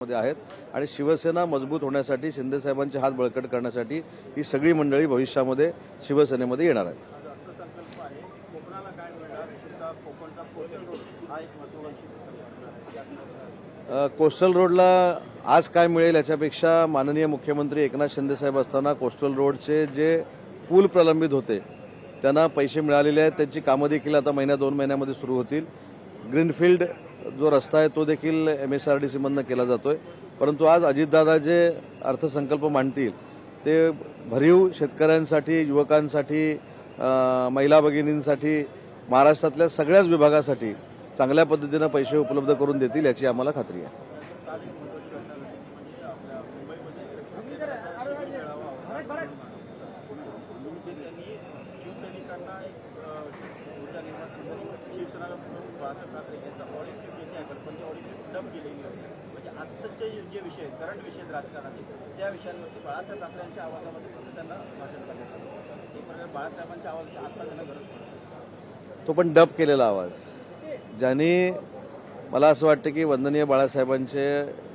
मध्ये आहेत आणि शिवसेना मजबूत होण्यासाठी शिंदे साहेबांचे हात बळकट करण्यासाठी ही सगळी मंडळी भविष्यामध्ये शिवसेनेमध्ये येणार आहेत. कोस्टल रोडला आज काय मिळेल याच्यापेक्षा माननीय मुख्यमंत्री एकनाथ शिंदे साहेब असताना कोस्टल रोडचे जे पूल प्रलंबित होते त्यांना पैसे मिळालेले आहेत. त्यांची कामं देखील आता महिन्या 2 महिन्यामध्ये सुरू होतील. ग्रीनफील्ड जो रस्ता आहे तो देखील MSRDC मधनं केला जातोय. परंतु आज अजितदादा जे अर्थसंकल्प मांडतील ते भरीव शेतकऱ्यांसाठी, युवकांसाठी, महिला भगिनींसाठी, महाराष्ट्रातल्या सगळ्याच विभागासाठी चांगल्या पद्धतीनं पैसे उपलब्ध करून देतील याची आम्हाला खात्री आहे. जे विषय करंट विषय राजकारणाचे त्या विषयांवरती बाळासाहेब ठाकरेंच्या आवाजामध्ये फक्त त्यांना भाषण करण्यात आलं. एक प्रकारे बाळासाहेबांच्या आवाजाची आता त्यांना गरज पडते. तो पण डब केलेला आवाज ज्यांनी मला असं वाटतं की वंदनीय बाळासाहेबांचे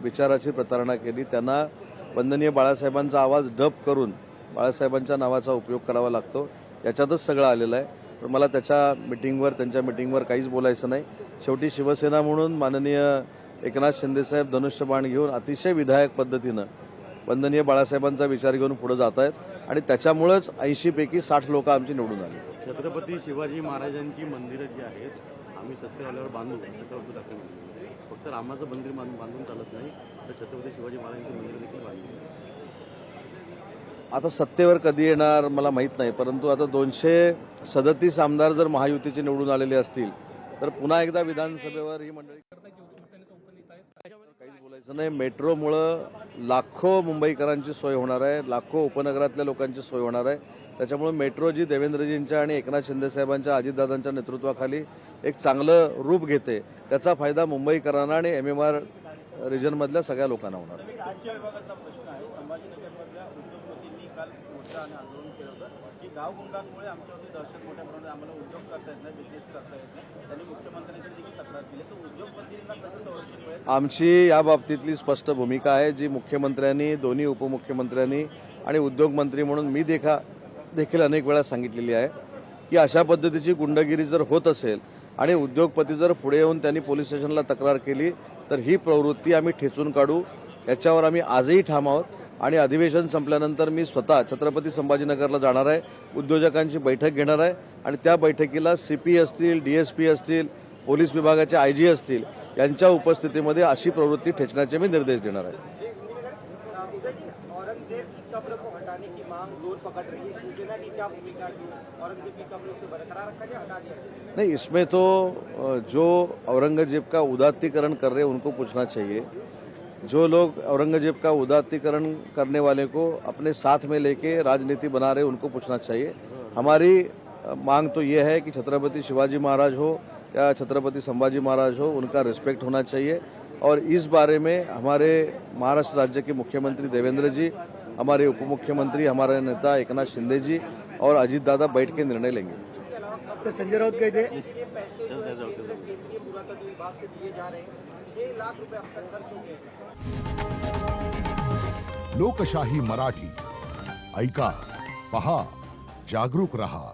विचाराची प्रतारणा केली त्यांना वंदनीय बाळासाहेबांचा आवाज डब करून बाळासाहेबांच्या नावाचा उपयोग करावा लागतो. याच्यातच सगळं आलेलं आहे. पण मला त्यांच्या मिटिंगवर काहीच बोलायचं नाही. शेवटी शिवसेना म्हणून माननीय एकनाथ शिंदेसाहेब धनुष्यबाण घेऊन अतिशय विधायक पद्धतीनं वंदनीय बाळासाहेबांचा विचार घेऊन पुढे जात आहेत आणि त्याच्यामुळेच 80 पैकी 60 लोक आमची निवडून आली. छत्रपती शिवाजी महाराजांची मंदिरं जी आहेत आम्ही सत्तेवर आल्यावर बांधू छत्रपती दाखवून फक्त रामाचं मंदिर बांधून चालत नाही तर छत्रपती शिवाजी महाराजांची मंदिर देखील बांधली. आता सत्तेवर कधी येणार मला माहीत नाही. परंतु आता 237 आमदार जर महायुतीचे निवडून आलेले असतील तर पुन्हा एकदा विधानसभेवर ही मंडळी काहीच बोलायचं नाही. मेट्रोमुळं लाखो मुंबईकरांची सोय होणार आहे, लाखो उपनगरातल्या लोकांची सोय होणार आहे. त्याच्यामुळे मेट्रो जी देवेंद्रजींच्या आणि एकनाथ शिंदे साहेबांच्या अजितदादांच्या नेतृत्वाखाली एक चांगलं रूप घेते त्याचा फायदा मुंबईकरांना आणि MMR रिजनमधल्या सगळ्या लोकांना होणार आहे. राज्य विभागाचा प्रश्न आहे. संभाजीनगरमधल्या उद्योगपतींनी काल मोठं आंदोलन केलं होतं की गावगुंडांमुळे आमच्यावरती दहशत मोठ्या प्रमाणात आम्हाला उद्योग करता येत नाही, बिझनेस करता येत नाही. त्यांनी मुख्यमंत्र्यांची देखील तक्रार केली. तर उद्योगपतींना कसं संरक्षण मिळेल? आमची या बाबतीतली स्पष्ट भूमिका आहे जी मुख्यमंत्र्यांनी, दोन्ही उपमुख्यमंत्र्यांनी आणि उद्योगमंत्री म्हणून मी देखील अनेक वेळा सांगितलेली आहे की अशा पद्धतीची गुंडगिरी जर होत असेल आणि उद्योगपती जर पुढे येऊन त्यांनी पोलीस स्टेशनला तक्रार केली तर ही प्रवृत्ती आम्ही ठेचून काढू. याच्यावर आम्ही आजही ठाम आहोत आणि अधिवेशन संपल्यानंतर मी स्वतः छत्रपती संभाजीनगरला जाणार आहे, उद्योजकांची बैठक घेणार आहे आणि त्या बैठकीला CP असतील, DSP असतील, पोलीस विभागाचे IG असतील यांच्या उपस्थितीमध्ये अशी प्रवृत्ती ठेचण्याचे मी निर्देश देणार आहे. औरंगजेब की कब्र को हटाने की मांग जोर पकड़ रही है. शिवसेना की क्या भूमिका है? औरंगजेब की कब्र से बरकरार रखा या हटा दिया? नहीं, इसमें तो जो औरंगजेब का उदात्तीकरण कर रहे हैं उनको पूछना चाहिए. जो लोग औरंगजेब का उदात्तीकरण करने वाले को अपने साथ में लेके राजनीति बना रहे उनको पूछना चाहिए. हमारी मांग तो ये है कि छत्रपति शिवाजी महाराज हो या छत्रपति संभाजी महाराज हो, उनका रिस्पेक्ट होना चाहिए. और इस बारे में हमारे महाराष्ट्र राज्य के मुख्यमंत्री देवेंद्र जी, हमारे उपमुख्यमंत्री, हमारे नेता एकनाथ शिंदे जी और अजीत दादा बैठ के निर्णय लेंगे. संजय राउत कह दे केंद्रीय पुरातत्व विभाग से दिए जा रहे हैं 6 लाख रुपए अब तक खर्च हो गए. लोकशाही मराठी ऐका, पहा, जागरूक रहा.